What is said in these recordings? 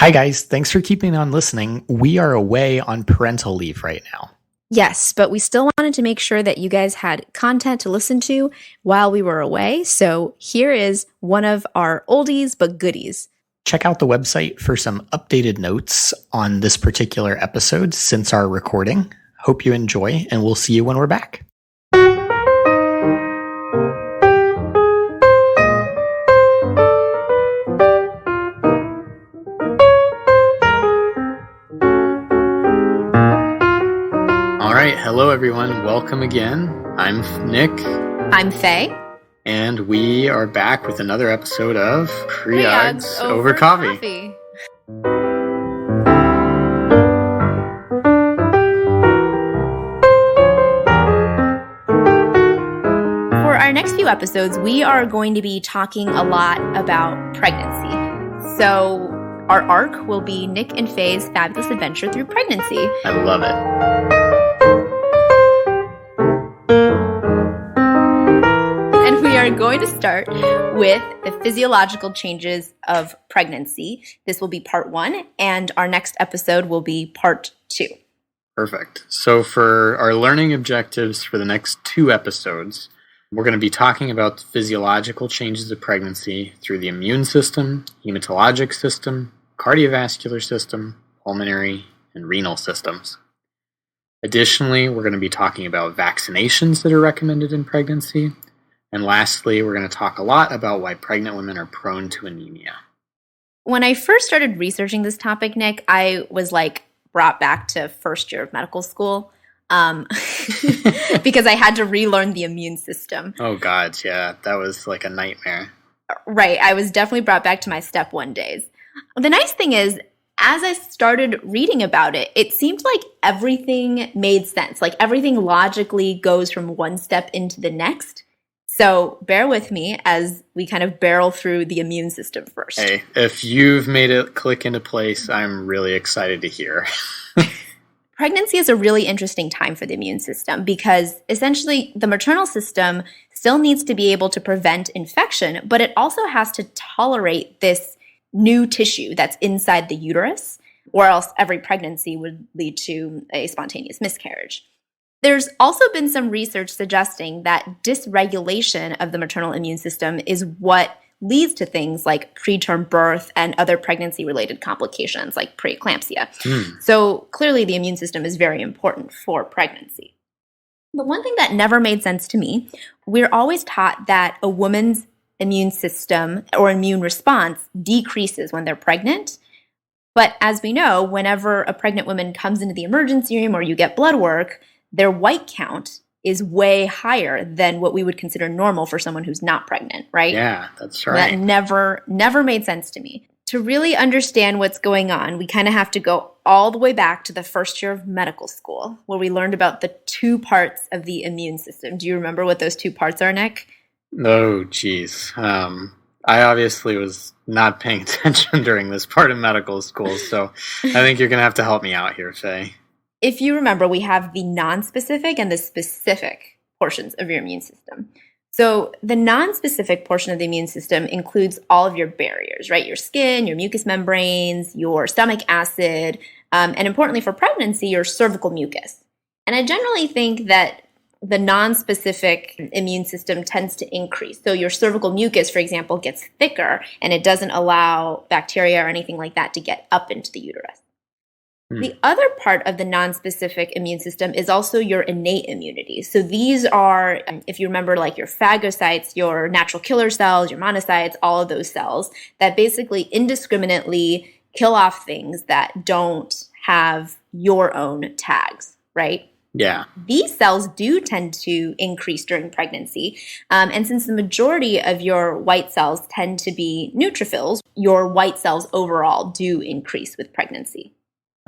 Hi, guys. Thanks for keeping on listening. We are away on parental leave right now. Yes, but we still wanted to make sure that you guys had content to listen to while we were away. So here is one of our oldies but goodies. Check out the website for some updated notes on this particular episode since our recording. Hope you enjoy, and we'll see you when we're back. All right. Hello, everyone. Welcome again. I'm Nick. I'm Faye. And we are back with another episode of Pre-Ugs Over Coffee. For our next few episodes, we are going to be talking a lot about pregnancy. So our arc will be Nick and Faye's fabulous adventure through pregnancy. I love it. We are going to start with the physiological changes of pregnancy. This will be part 1, and our next episode will be part 2. Perfect. So for our learning objectives for the next 2 episodes, we're going to be talking about the physiological changes of pregnancy through the immune system, hematologic system, cardiovascular system, pulmonary, and renal systems. Additionally, we're going to be talking about vaccinations that are recommended in pregnancy. And lastly, we're going to talk a lot about why pregnant women are prone to anemia. When I first started researching this topic, Nick, I was brought back to first year of medical school because I had to relearn the immune system. Oh, God, yeah. That was like a nightmare. Right. I was definitely brought back to my step 1 days. The nice thing is, as I started reading about it, it seemed like everything made sense. Like everything logically goes from one step into the next. So bear with me as we kind of barrel through the immune system first. Hey, if you've made it click into place, I'm really excited to hear. Pregnancy is a really interesting time for the immune system because essentially the maternal system still needs to be able to prevent infection, but it also has to tolerate this new tissue that's inside the uterus, or else every pregnancy would lead to a spontaneous miscarriage. There's also been some research suggesting that dysregulation of the maternal immune system is what leads to things like preterm birth and other pregnancy-related complications like preeclampsia. So clearly the immune system is very important for pregnancy. But one thing that never made sense to me, we're always taught that a woman's immune system or immune response decreases when they're pregnant. But as we know, whenever a pregnant woman comes into the emergency room or you get blood work, their white count is way higher than what we would consider normal for someone who's not pregnant, right? Yeah, that's right. That never made sense to me. To really understand what's going on, we kind of have to go all the way back to the first year of medical school, where we learned about the 2 parts of the immune system. Do you remember what those 2 parts are, Nick? Oh, geez. I obviously was not paying attention during this part of medical school, so I think you're going to have to help me out here, Faye. If you remember, we have the non-specific and the specific portions of your immune system. So the non-specific portion of the immune system includes all of your barriers, right? Your skin, your mucous membranes, your stomach acid, and importantly for pregnancy, your cervical mucus. And I generally think that the non-specific immune system tends to increase. So your cervical mucus, for example, gets thicker and it doesn't allow bacteria or anything like that to get up into the uterus. The other part of the non-specific immune system is also your innate immunity. So these are, if you remember, like your phagocytes, your natural killer cells, your monocytes, all of those cells that basically indiscriminately kill off things that don't have your own tags, right? Yeah. These cells do tend to increase during pregnancy. And since the majority of your white cells tend to be neutrophils, your white cells overall do increase with pregnancy.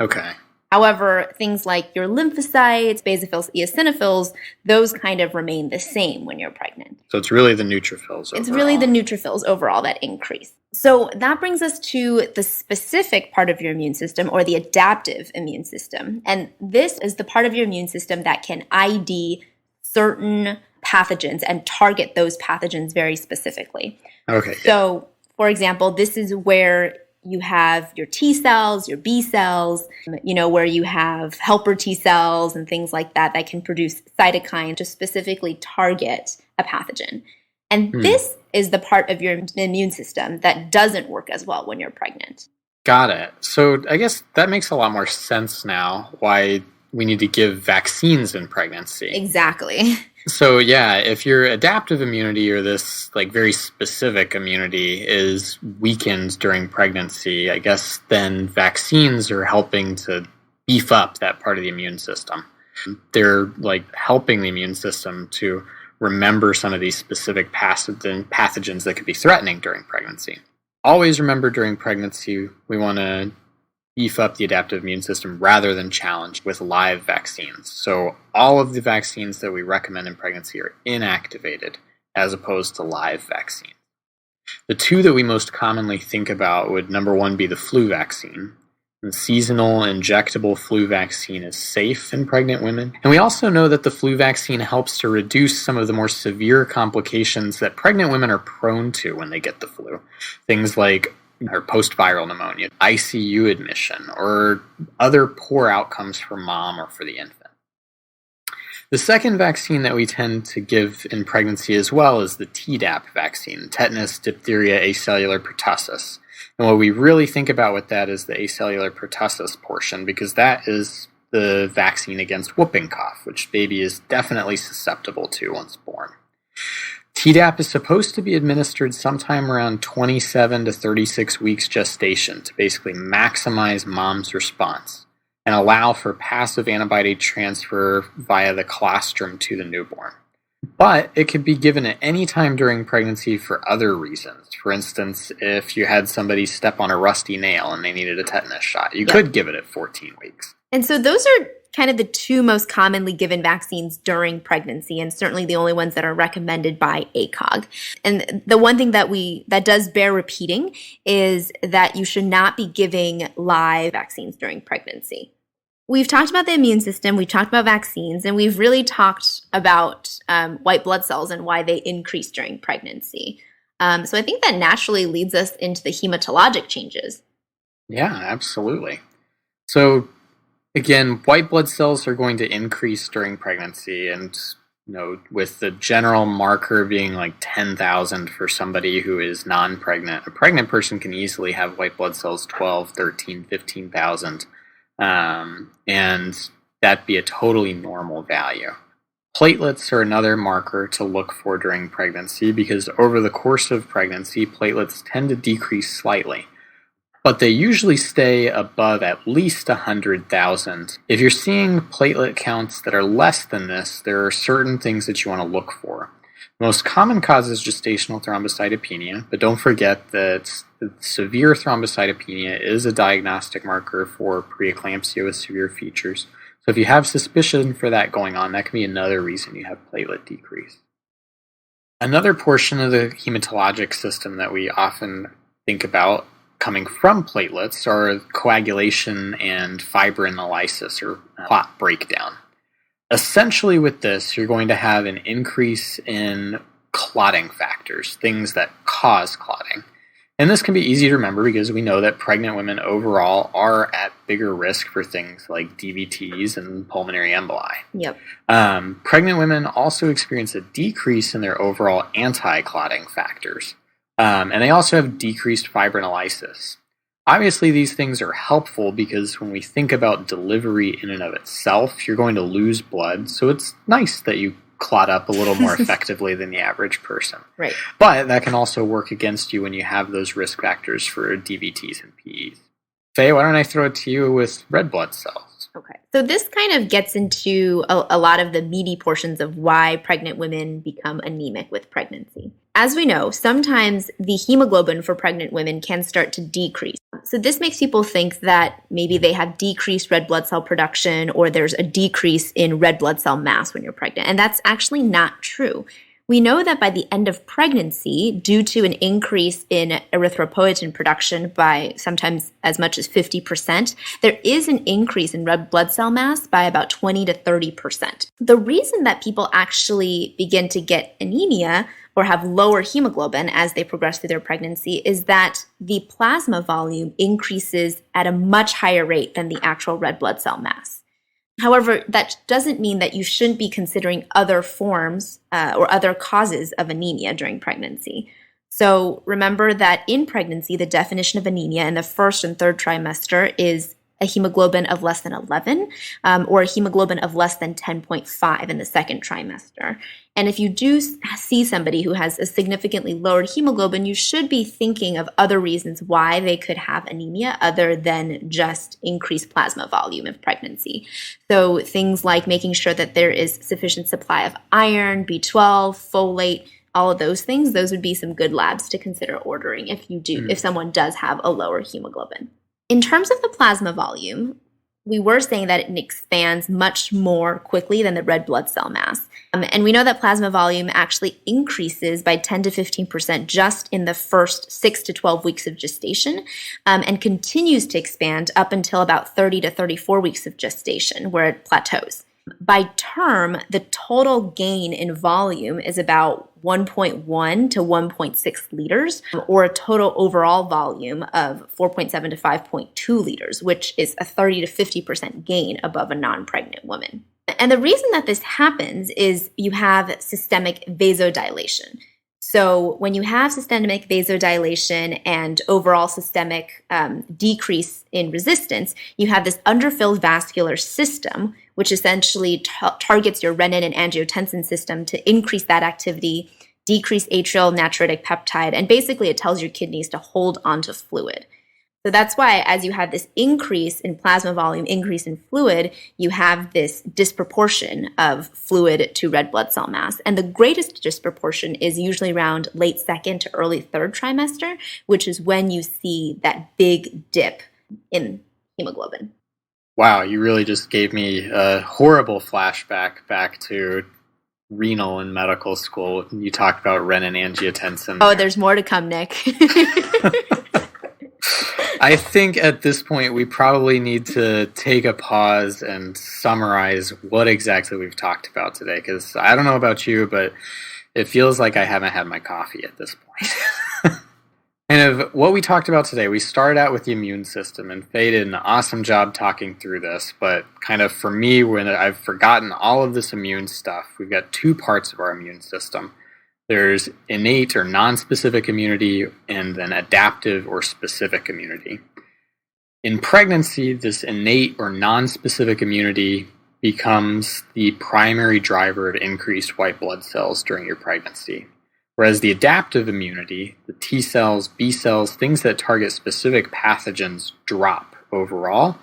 Okay. However, things like your lymphocytes, basophils, eosinophils, those kind of remain the same when you're pregnant. So it's really the neutrophils overall. It's really the neutrophils overall that increase. So that brings us to the specific part of your immune system, or the adaptive immune system. And this is the part of your immune system that can ID certain pathogens and target those pathogens very specifically. Okay. So, for example, this is where You have your T cells, your B cells, where you have helper T cells and things like that that can produce cytokines to specifically target a pathogen. And this is the part of your immune system that doesn't work as well when you're pregnant. Got it. So I guess that makes a lot more sense now why we need to give vaccines in pregnancy. Exactly. So yeah, if your adaptive immunity or this very specific immunity is weakened during pregnancy, I guess then vaccines are helping to beef up that part of the immune system. They're helping the immune system to remember some of these specific pathogens that could be threatening during pregnancy. Always remember during pregnancy, we want to beef up the adaptive immune system rather than challenge with live vaccines. So all of the vaccines that we recommend in pregnancy are inactivated as opposed to live vaccines. The two that we most commonly think about would, number one, be the flu vaccine. The seasonal injectable flu vaccine is safe in pregnant women. And we also know that the flu vaccine helps to reduce some of the more severe complications that pregnant women are prone to when they get the flu. Things like post-viral pneumonia, ICU admission, or other poor outcomes for mom or for the infant. The second vaccine that we tend to give in pregnancy as well is the Tdap vaccine, tetanus, diphtheria, acellular pertussis. And what we really think about with that is the acellular pertussis portion, because that is the vaccine against whooping cough, which baby is definitely susceptible to once born. Tdap is supposed to be administered sometime around 27 to 36 weeks gestation to basically maximize mom's response and allow for passive antibody transfer via the colostrum to the newborn. But it could be given at any time during pregnancy for other reasons. For instance, if you had somebody step on a rusty nail and they needed a tetanus shot, you could give it at 14 weeks. And so those are kind of the two most commonly given vaccines during pregnancy, and certainly the only ones that are recommended by ACOG. And the one thing that does bear repeating is that you should not be giving live vaccines during pregnancy. We've talked about the immune system, we've talked about vaccines, and we've really talked about white blood cells and why they increase during pregnancy. So I think that naturally leads us into the hematologic changes. Yeah, absolutely. So again, white blood cells are going to increase during pregnancy, and with the general marker being 10,000 for somebody who is non-pregnant. A pregnant person can easily have white blood cells 12, 13, 15,000, and that'd be a totally normal value. Platelets are another marker to look for during pregnancy because over the course of pregnancy, platelets tend to decrease slightly. But they usually stay above at least 100,000. If you're seeing platelet counts that are less than this, there are certain things that you want to look for. The most common cause is gestational thrombocytopenia, but don't forget that severe thrombocytopenia is a diagnostic marker for preeclampsia with severe features. So if you have suspicion for that going on, that can be another reason you have platelet decrease. Another portion of the hematologic system that we often think about coming from platelets are coagulation and fibrinolysis, or clot breakdown. Essentially with this, you're going to have an increase in clotting factors, things that cause clotting. And this can be easy to remember because we know that pregnant women overall are at bigger risk for things like DVTs and pulmonary emboli. Yep. Pregnant women also experience a decrease in their overall anti-clotting factors. And they also have decreased fibrinolysis. Obviously, these things are helpful because when we think about delivery in and of itself, you're going to lose blood. So it's nice that you clot up a little more effectively than the average person. Right. But that can also work against you when you have those risk factors for DVTs and PEs. Faye, why don't I throw it to you with red blood cells? Okay. So this kind of gets into a lot of the meaty portions of why pregnant women become anemic with pregnancy. As we know, sometimes the hemoglobin for pregnant women can start to decrease. So this makes people think that maybe they have decreased red blood cell production or there's a decrease in red blood cell mass when you're pregnant. And that's actually not true. We know that by the end of pregnancy, due to an increase in erythropoietin production by sometimes as much as 50%, there is an increase in red blood cell mass by about 20 to 30%. The reason that people actually begin to get anemia or have lower hemoglobin as they progress through their pregnancy is that the plasma volume increases at a much higher rate than the actual red blood cell mass. However, that doesn't mean that you shouldn't be considering other forms or other causes of anemia during pregnancy. So remember that in pregnancy, the definition of anemia in the first and third trimester is a hemoglobin of less than 11 or a hemoglobin of less than 10.5 in the second trimester. And if you do see somebody who has a significantly lowered hemoglobin, you should be thinking of other reasons why they could have anemia other than just increased plasma volume of pregnancy. So things like making sure that there is sufficient supply of iron, B12, folate, all of those things, those would be some good labs to consider ordering if someone does have a lower hemoglobin. In terms of the plasma volume, we were saying that it expands much more quickly than the red blood cell mass. And we know that plasma volume actually increases by 10 to 15% just in the first 6 to 12 weeks of gestation and continues to expand up until about 30 to 34 weeks of gestation where it plateaus. By term, the total gain in volume is about 1.1 to 1.6 liters, or a total overall volume of 4.7 to 5.2 liters, which is a 30 to 50% gain above a non-pregnant woman. And the reason that this happens is you have systemic vasodilation. So when you have systemic vasodilation and overall systemic decrease in resistance, you have this underfilled vascular system, which essentially targets your renin and angiotensin system to increase that activity, decrease atrial natriuretic peptide, and basically it tells your kidneys to hold onto fluid. So that's why as you have this increase in plasma volume, increase in fluid, you have this disproportion of fluid to red blood cell mass. And the greatest disproportion is usually around late second to early third trimester, which is when you see that big dip in hemoglobin. Wow, you really just gave me a horrible flashback back to renal in medical school. You talked about renin angiotensin. Oh, there's more to come, Nick. I think at this point we probably need to take a pause and summarize what exactly we've talked about today, because I don't know about you, but it feels like I haven't had my coffee at this point. Kind of what we talked about today, we started out with the immune system, and Faye did an awesome job talking through this, but kind of for me, when I've forgotten all of this immune stuff, we've got two parts of our immune system. There's innate or non-specific immunity and then adaptive or specific immunity. In pregnancy, this innate or non-specific immunity becomes the primary driver of increased white blood cells during your pregnancy. Whereas the adaptive immunity, the T cells, B cells, things that target specific pathogens drop overall.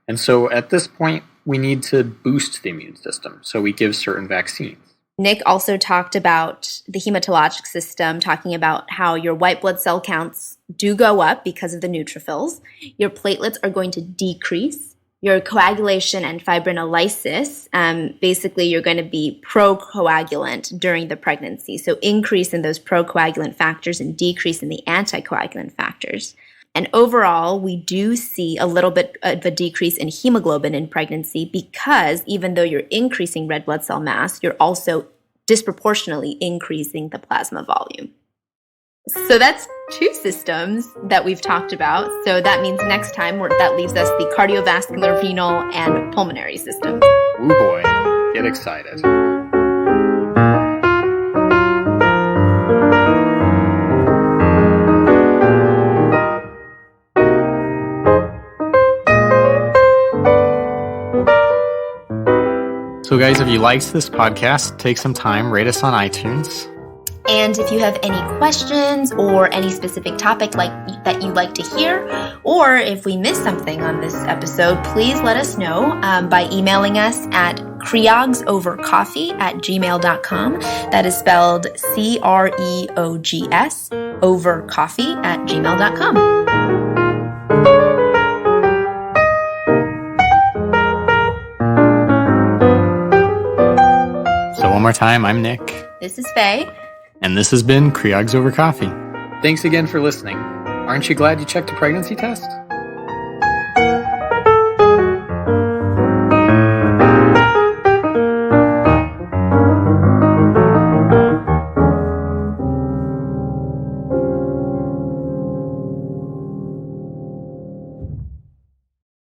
And so at this point, we need to boost the immune system. So we give certain vaccines. Nick also talked about the hematologic system, talking about how your white blood cell counts do go up because of the neutrophils. Your platelets are going to decrease. Your coagulation and fibrinolysis, basically you're going to be procoagulant during the pregnancy. So increase in those procoagulant factors and decrease in the anticoagulant factors. And overall, we do see a little bit of a decrease in hemoglobin in pregnancy because even though you're increasing red blood cell mass, you're also disproportionately increasing the plasma volume. So that's two systems that we've talked about. So that means next time that leaves us the cardiovascular, renal, and pulmonary system. Ooh boy, get excited. So guys, if you liked this podcast, take some time, rate us on iTunes. And if you have any questions or any specific topic that you'd like to hear, or if we missed something on this episode, please let us know by emailing us at creogsovercoffee@gmail.com. That is spelled CREOGS overcoffee@gmail.com. So one more time, I'm Nick. This is Faye. And this has been Creogs Over Coffee. Thanks again for listening. Aren't you glad you checked a pregnancy test?